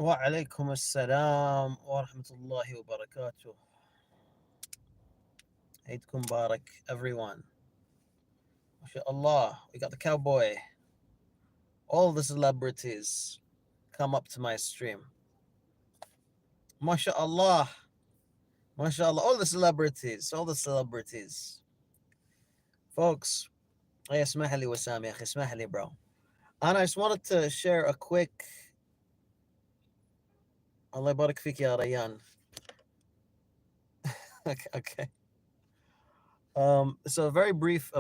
وعليكم السلام ورحمة الله وبركاته. Eidkum Barak, everyone. MashaAllah, we got the cowboy. All the celebrities come up to my stream. MashaAllah, MashaAllah, all the celebrities. Folks, اسمح لي وسام يا أخي, اسمح لي bro. And I just wanted to share a quick, Allah يبارك فيك يا ريان. Okay. So a very brief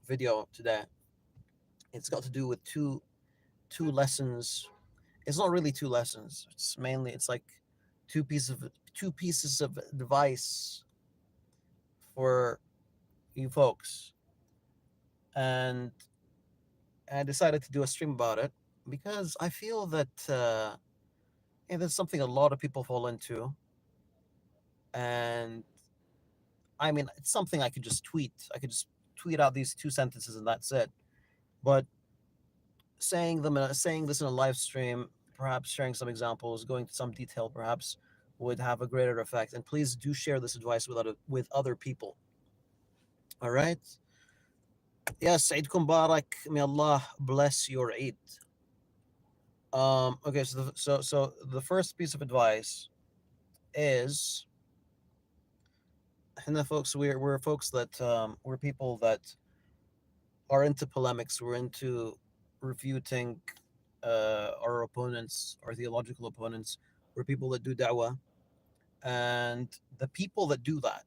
video today. It's got to do with two lessons. It's not really two lessons. It's like two pieces of advice for you folks. And I decided to do a stream about it because I feel that there's something a lot of people fall into, and I mean it's something I could just tweet. I could just tweet out these two sentences and that's it. But saying this in a live stream, perhaps sharing some examples, going to some detail, perhaps would have a greater effect. And please do share this advice with other people. All right. Yes, Eid Mubarak. May Allah bless your Eid. Okay. So the first piece of advice is, and folks, we're folks that we're people that are into polemics. We're into refuting our opponents, our theological opponents. We're people that do da'wah. And the people that do that,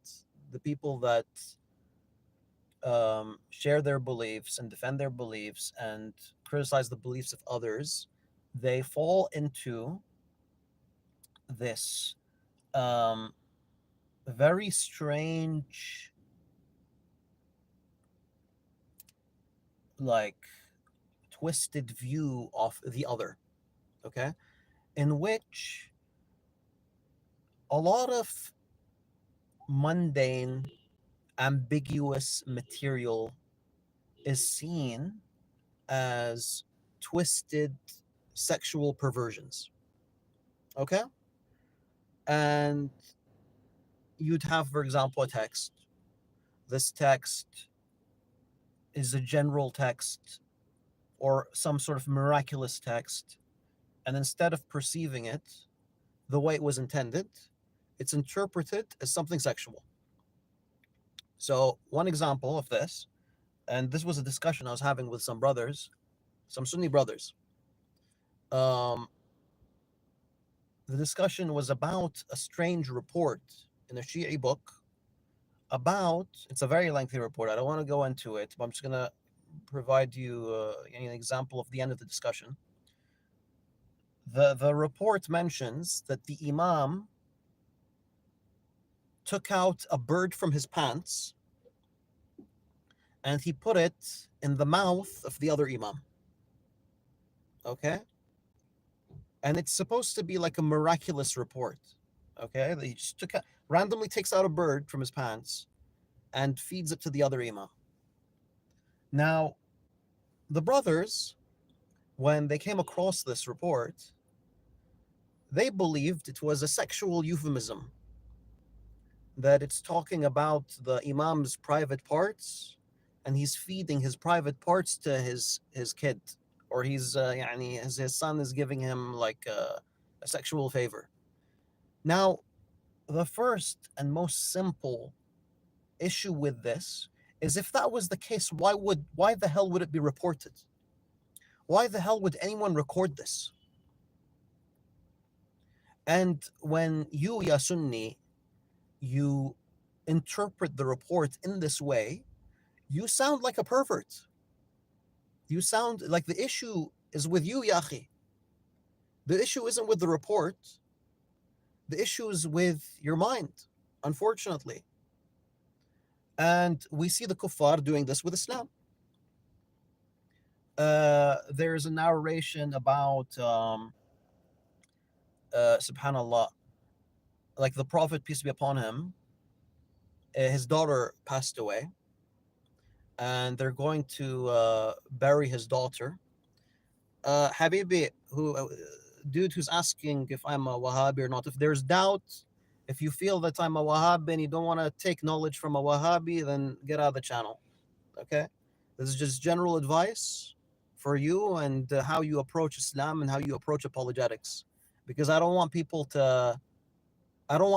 the people that share their beliefs and defend their beliefs and criticize the beliefs of others, they fall into this very strange, like, twisted view of the other, okay? In which a lot of mundane, ambiguous material is seen as twisted sexual perversions, okay? And you'd have, for example, a text. This text is a general text or some sort of miraculous text. And instead of perceiving it the way it was intended, it's interpreted as something sexual. So, one example of this, and this was a discussion I was having with some brothers, some Sunni brothers. Um, the discussion was about a strange report in a Shi'i book about, it's a very lengthy report. I don't want to go into it, but I'm just going to provide you an example of the end of the discussion. The report mentions that the Imam took out a bird from his pants and he put it in the mouth of the other Imam. Okay? And it's supposed to be like a miraculous report. Okay? He just randomly takes out a bird from his pants and feeds it to the other Imam. Now, the brothers, when they came across this report, they believed it was a sexual euphemism, that it's talking about the Imam's private parts and he's feeding his private parts to his kid, or his son is giving him like a sexual favor. Now, the first and most simple issue with this is, if that was the case, why the hell would it be reported? Why the hell would anyone record this? And when you, Ya Sunni, you interpret the report in this way, you sound like a pervert. You sound like the issue is with you, Yahi. The issue isn't with the report. The issue is with your mind, unfortunately. And we see the kuffar doing this with Islam. There's a narration about, subhanallah, like the Prophet, peace be upon him, his daughter passed away, and they're going to bury his daughter. Habibi, who dude who's asking if I'm a Wahhabi or not. If there's doubt, if you feel that I'm a Wahhabi and you don't want to take knowledge from a Wahhabi, then get out of the channel. Okay, this is just general advice for you and how you approach Islam and how you approach apologetics, because I don't want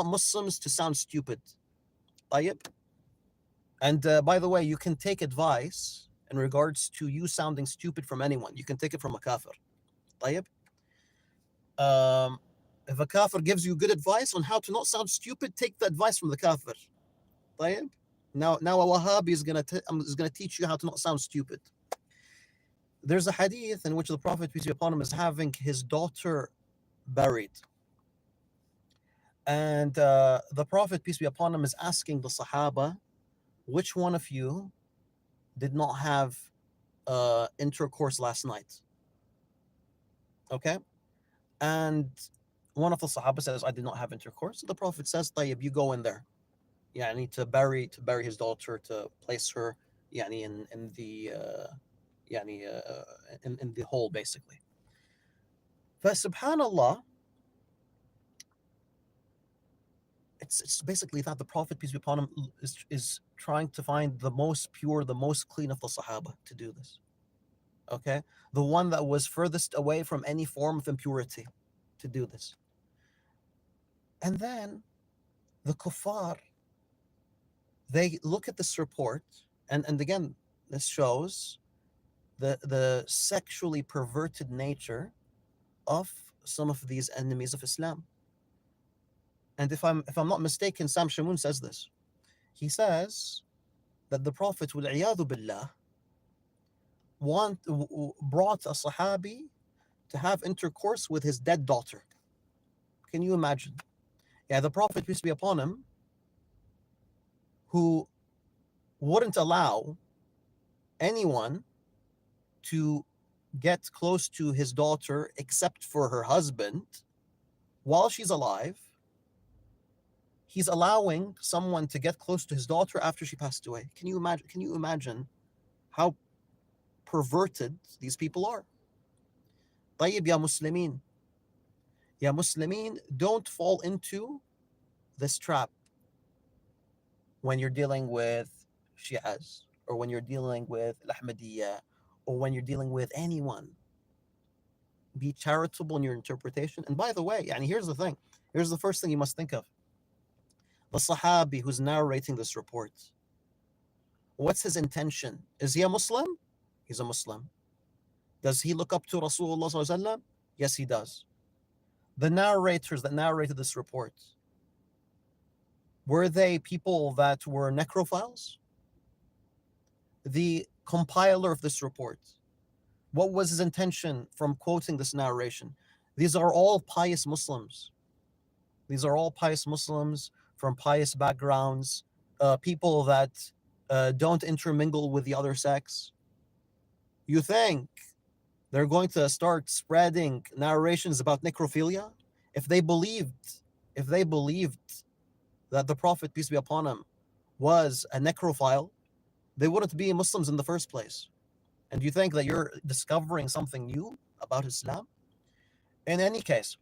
Muslims to sound stupid. طيب? And by the way, you can take advice in regards to you sounding stupid from anyone. You can take it from a kafir. طيب? Um, if a kafir gives you good advice on how to not sound stupid, take the advice from the kafir. طيب? Now a Wahhabi is gonna teach you how to not sound stupid. There's a hadith in which the Prophet, peace be upon him, is having his daughter buried. And the Prophet, peace be upon him, is asking the Sahaba, which one of you did not have intercourse last night? Okay? And one of the Sahaba says, I did not have intercourse. So the Prophet says, Tayyib, you go in there. Yani to bury his daughter, to place her yani in the yani in the hole basically. فسبحان it's basically that the Prophet, peace be upon him, is trying to find the most pure, the most clean of the Sahaba to do this. Okay? The one that was furthest away from any form of impurity to do this. And then the kuffar, they look at this report, and again, this shows the sexually perverted nature of some of these enemies of Islam. And if I'm not mistaken, Sam Shamoun says this. He says that the Prophet, وَالْعِيَاذُ بِاللَّهِ, brought a Sahabi to have intercourse with his dead daughter. Can you imagine? Yeah, the Prophet, peace be upon him, who wouldn't allow anyone to get close to his daughter except for her husband while she's alive, he's allowing someone to get close to his daughter after she passed away. Can you imagine how perverted these people are? طيب يا مسلمين, don't fall into this trap when you're dealing with Shias, or when you're dealing with Al-Ahmadiyya, or when you're dealing with anyone. Be charitable in your interpretation. And by the way, yani here's the thing. Here's the first thing you must think of. The Sahabi who's narrating this report, what's his intention? Is he a Muslim? He's a Muslim. Does he look up to Rasulullah sallallahu alaihi wasallam? Yes, he does. The narrators that narrated this report, were they people that were necrophiles? The compiler of this report, what was his intention from quoting this narration? These are all pious Muslims. These are all pious Muslims from pious backgrounds, people that don't intermingle with the other sex. You think they're going to start spreading narrations about necrophilia? If they believed that the Prophet, peace be upon him, was a necrophile, they wouldn't be Muslims in the first place. And you think that you're discovering something new about Islam? In any case,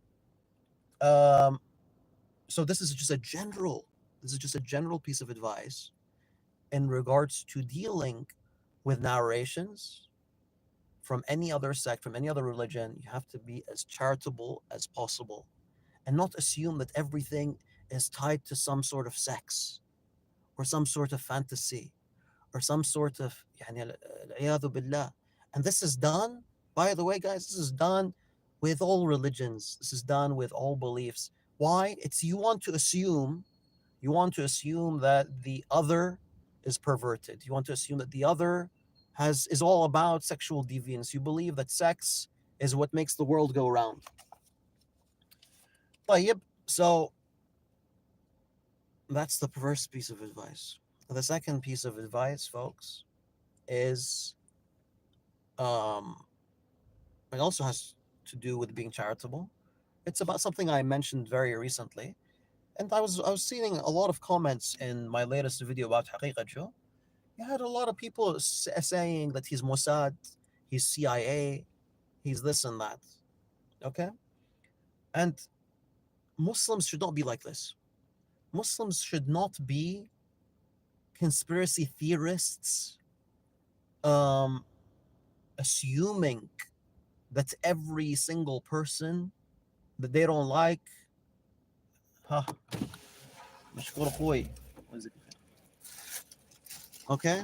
so this is just a general piece of advice in regards to dealing with narrations from any other sect, from any other religion. You have to be as charitable as possible and not assume that everything is tied to some sort of sex or some sort of fantasy or some sort of al-iyadhu billah. And this is done, by the way, guys, this is done with all religions. This is done with all beliefs. Why? It's you want to assume that the other is perverted. You want to assume that the other is all about sexual deviance. You believe that sex is what makes the world go round. طيب, so that's the first piece of advice. The second piece of advice, folks, is it also has to do with being charitable. It's about something I mentioned very recently, and I was seeing a lot of comments in my latest video about Haqiqat. You had a lot of people saying that he's Mossad, he's CIA, he's this and that. Okay? And Muslims should not be like this. Muslims should not be conspiracy theorists, um, assuming that every single person that they don't like, huh, مشكور أخوي. Okay,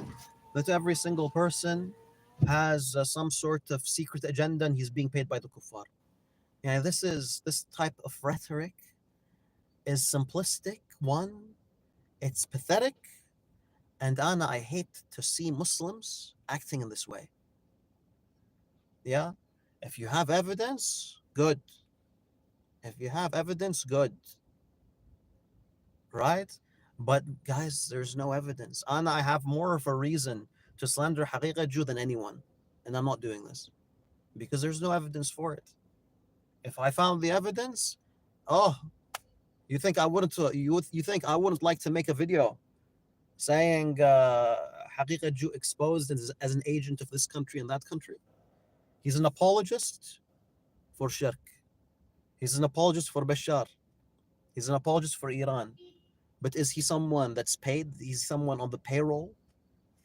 that every single person has some sort of secret agenda and he's being paid by the kuffar. Yeah, this type of rhetoric is simplistic. One, it's pathetic, and Anna, I hate to see Muslims acting in this way. Yeah, if you have evidence, good. If you have evidence, good. Right? But guys, there's no evidence. Anna, I have more of a reason to slander Haqiqa Jew than anyone, and I'm not doing this because there's no evidence for it. If I found the evidence, oh, you think I wouldn't like to make a video saying Haqiqa Jew exposed as an agent of this country and that country? He's an apologist for shirk. He's an apologist for Bashar. He's an apologist for Iran. But is he someone that's paid? He's someone on the payroll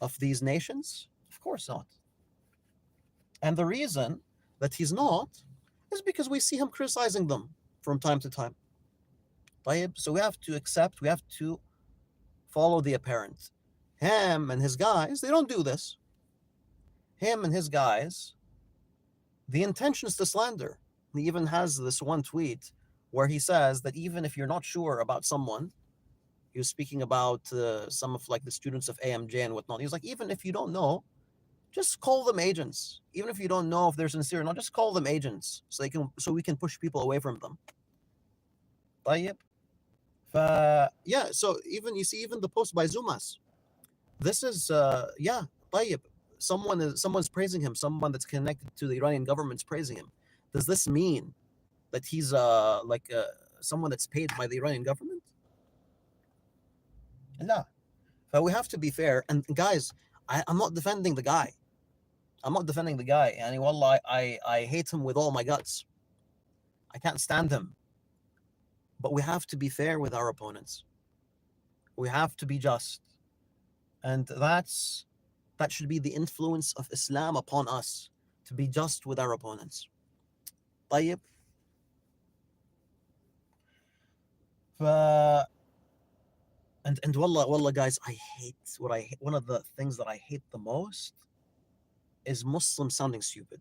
of these nations? Of course not. And the reason that he's not is because we see him criticizing them from time to time. So we have to accept, we have to follow the apparent. Him and his guys, they don't do this. Him and his guys, the intention is to slander. He even has this one tweet where he says that even if you're not sure about someone, he was speaking about some of like the students of AMJ and whatnot. He was like, even if you don't know, just call them agents. Even if you don't know if they're sincere or not, just call them agents so we can push people away from them. طيب. Yeah, so even you see even the post by Zumas. This is yeah, طيب. Someone's praising him, someone that's connected to the Iranian government's praising him. Does this mean that he's someone that's paid by the Iranian government? No. But we have to be fair. And guys, I'm not defending the guy. I'm not defending the guy. And wallah, I hate him with all my guts. I can't stand him. But we have to be fair with our opponents. We have to be just. And that should be the influence of Islam upon us, to be just with our opponents. طيب. And wallah guys, one of the things that I hate the most is Muslims sounding stupid.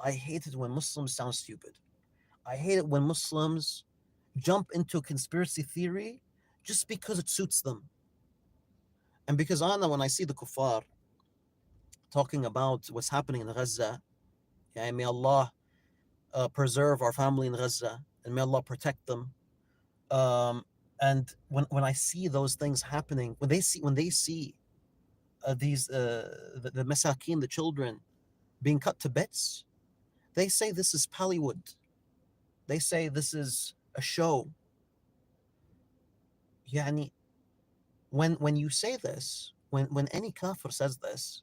I hate it when Muslims sound stupid. I hate it when Muslims jump into a conspiracy theory just because it suits them. And because Anna, when I see the kuffar talking about what's happening in Gaza, yeah, may Allah preserve our family in Gaza, and may Allah protect them. And when I see those things happening, when they see these the masakin, the children, being cut to bits, they say this is Hollywood. They say this is a show. Yani, when you say this, when any kafir says this,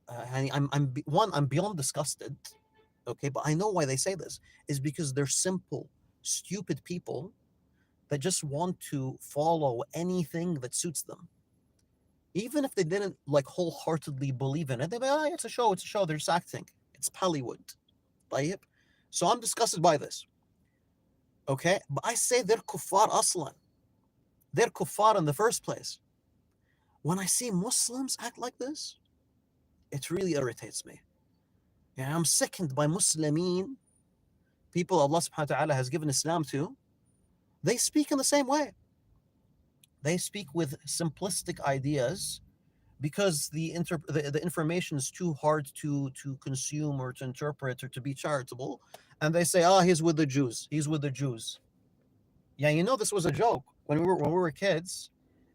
I'm beyond disgusted. Okay, but I know why they say this is because they're simple, stupid people that just want to follow anything that suits them. Even if they didn't like wholeheartedly believe in it, they'd be, oh, it's a show, they're just acting. It's Hollywood. طيب? So I'm disgusted by this. Okay? But I say they're kuffar aslan. They're kuffar in the first place. When I see Muslims act like this, it really irritates me. Yeah, I'm sickened by Muslimin, people Allah subhanahu wa ta'ala has given Islam to. They speak in the same way. They speak with simplistic ideas because the information is too hard to consume or to interpret or to be charitable. And they say, he's with the Jews. He's with the Jews. Yeah, you know, this was a joke. When we were kids,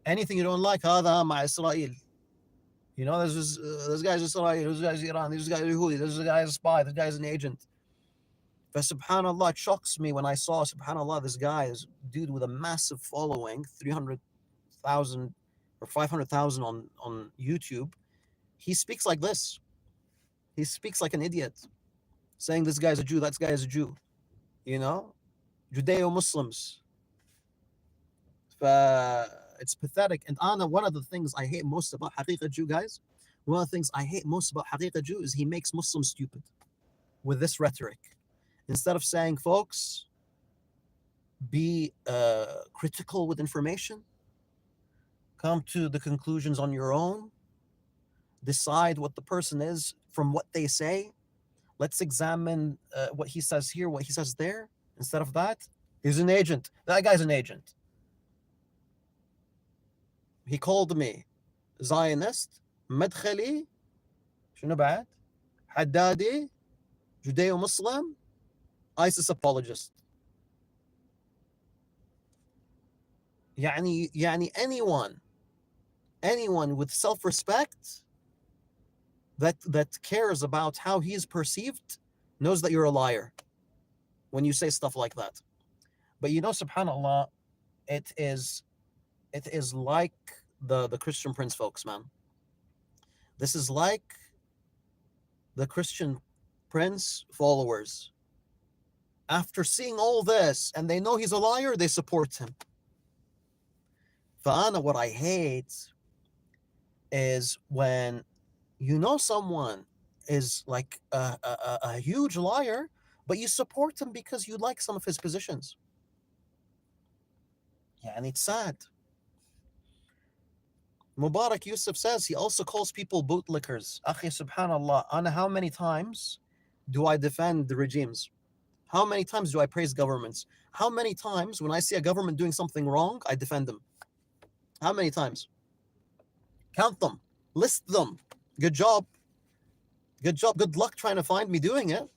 anything you don't like, هذا مع إسرائيل. You know, this guy's Israel, this guy's Iran, this guy's Yehudi, this guy's a spy, this guy's an agent. But subhanAllah, it shocks me when I saw, subhanAllah, this guy is dude with a massive following, 300,000 or 500,000 on YouTube. He speaks like this. He speaks like an idiot, saying this guy's a Jew, that guy is a Jew. You know, Judeo Muslims. It's pathetic. And Anna, one of the things I hate most about Haqiqa Jew, guys, one of the things I hate most about Haqiqa Jew is he makes Muslims stupid with this rhetoric. Instead of saying, folks, be critical with information, come to the conclusions on your own, decide what the person is from what they say. Let's examine what he says here, what he says there. Instead of that, he's an agent. That guy's an agent. He called me Zionist, مدخلي شنو بعد؟ حدادي, Judeo-Muslim, ISIS apologist. يعني anyone with self-respect that cares about how he's perceived knows that you're a liar when you say stuff like that. But subhanallah, it is like the Christian Prince folks, man. This is like the Christian Prince followers. After seeing all this and they know he's a liar, they support him. Fa'ana, what I hate is when someone is like a huge liar, but you support him because you like some of his positions. Yeah, and it's sad. Mubarak Yusuf says he also calls people bootlickers. Akhi, subhanallah, Anna, how many times do I defend the regimes? How many times do I praise governments? How many times when I see a government doing something wrong, I defend them? How many times? Count them. List them. Good job. Good job. Good luck trying to find me doing it.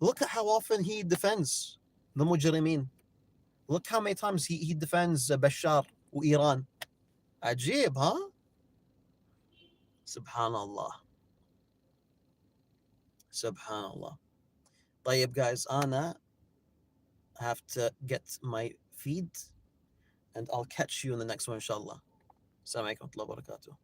Look at how often he defends the mujrimeen. Look how many times he defends Bashar and Iran. Ajib, huh? Subhanallah. Subhanallah. طيب guys, Ana, I have to get my feed and I'll catch you in the next one, inshallah. Assalamu alaikum wa rahmatullahi wa barakatuh.